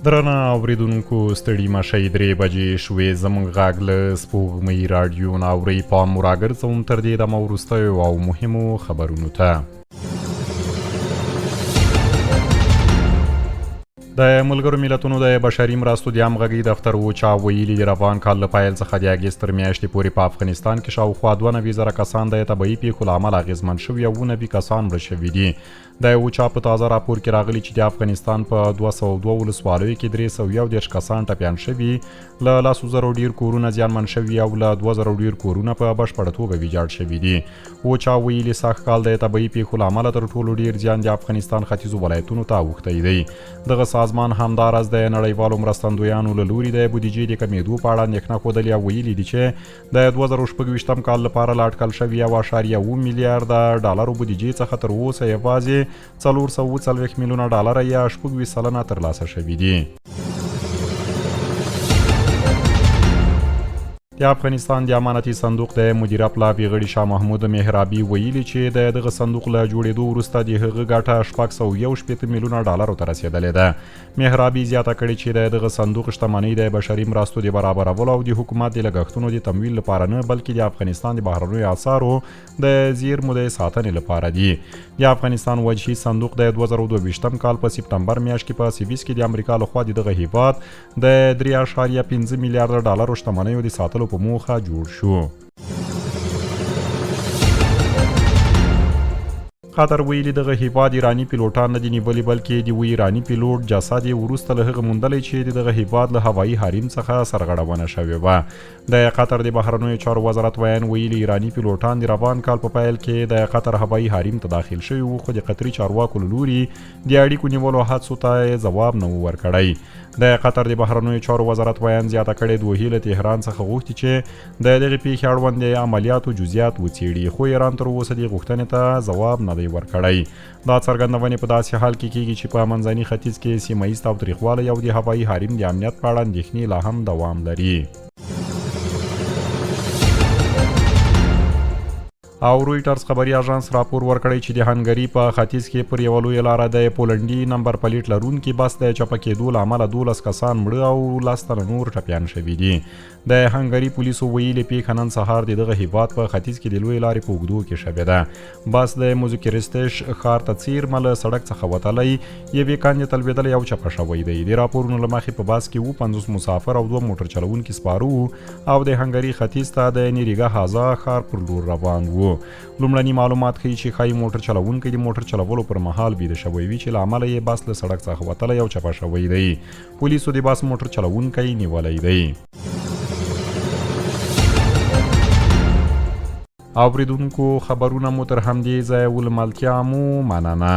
درنه اوریدونکو ستړي مشئ 3 بجې شوې زموږ غږ له سپوږمۍ راډیو نه اورئ پام مو راګرځوم تر دې دمه وروستیو او مهمو خبرونو ته. د ملګرو ملتونو د بشري مرستو د همغږۍ دفتر اوچا ویلي د روان کال له پیل څخه د اګست تر میاشتې پورې په افغانستان کې شاوخوا 92,000 کسان د طبیعي پیښو له امله اغېزمن شوي او 90 کسان مړه شوي دي. د اوچا په تازه راپور کې راغلي چې د افغانستان په 202 ولسوالیو کې 310 کسان ټپیان شوي، له 100,000 ډیر کورونه زیانمن شوي او له 2,000 ډیر کورونه په بشپړه توګه ویجاړ شوي دي. اوچا ویلي سږ کال د طبیعي پیښو له امله تر ټولو ډیر زیان د افغانستان ختیځو ولایتونو ته اوښتی دی. دغه سازمان همداراز د نړیوالو مرستندویانو له لوري د بودیجې د کمیدو په اړه اندېښنه ښودلې او ویلي دي چې د 2026 کال لپاره لا اټکل شوي 1.7 میلیارډ ډالرو بودیجې څخه تر اوسه یوازې 440 میلیونه ډالر یا 6% ترلاسه شوي دي. د افغانستان د امانتي صندوق د مدیره پلاوي غړي شاه محمود مهرابي ویلي چې دغه صندوق له جوړېدو وروسته د هغه ګټه 661 میلیونه ډالرو ته رسېدلې ده. مهرابي زیاته کړې چې دغه صندوق شتمنۍ د بشري مرستو د برابرولو او د حکومت د لګښتونو د تمویل لپاره نه بلکې د افغانستان د بهرنیو اسعارو د زیرمو د ساتنې لپاره دي. د افغانستان وجهي صندوق د 2022 کال په سپتمبر میاشت کې په سویس کې د امریکا لخوا دغه هیواد د 3.5 میلیارډ ډالرو شتمنیو د ساتلو په موخه جوړ شو. قطر ویلي دغه هیواد ایراني پیلوټان نه دي نیولي بلکې د یو ایراني پیلوټ جسد یې وروسته له هغه موندلی چې دغه هیواد له هوایي حریم څخه سرغړونه شوې وه. د قطر د بهرنیو چارو وزارت ویان ویلي ایراني پیلوټان د روان کال په پیل کې د قطر هوایي حریم ته داخل شوي وو، خو د قطري چارواکو له لوري د اړیکو نیولو هڅو ته ځواب نه و ورکړی. د قطر د بهرنیو چارو وزارت ویان زیاته کړې دوحې له تهران څخه غوښتي چې د دغې پیښې اړوند د عملیاتو جزئیات وڅېړي، خو ایران تر اوسه دې غوښتنې ته ځواب نه دی ورکړی. دا څرګندونې په داسې حال کې کیږي چې په منځني ختیځ کې سیمه ییز تاوتریخوالی او د هوایي حریم د امنیت په اړه اندېښنې لا هم دوام لري. او رویټرز خبري اژانس راپور ورکړی چې د هنګري په ختیځ کې پر یوه لویه لاره د پولنډي نمبر پلیټ لرونکي بس د چپه کېدو له امله 12 کسان مړه او 10 تنه نور ټپیان شوي دي. د هنګري پولیسو ویلي پیښه نن سهار دغه هیواد په ختیځ کې د لویې لارې په اوږدو کې شوې ده. بس د موزوکریستش ښار ته څیرمه له سړک څخه وتلی یوې کاندې ته لوېدلی او چپه شوی دی. د راپورونو له مخې په بس کې 50 مسافر او 2 موټر چلوونکي سپاره وو او د هنګري ختیځ ته د نیریګا هازا ښار پر لور روان وو. لومړني معلومات ښیي چې ښایي موټر چلوونکی د موټر چلولو پر مهال بیده شوی وي چې له امله یې بس له سړک څخه وتلی او چپه شوی دی. پولیسو د بس موټر چلوونکی نیولی دی. اوریدونکو خبرونه مو تر همدې ځایه ولملتیا مو مننه.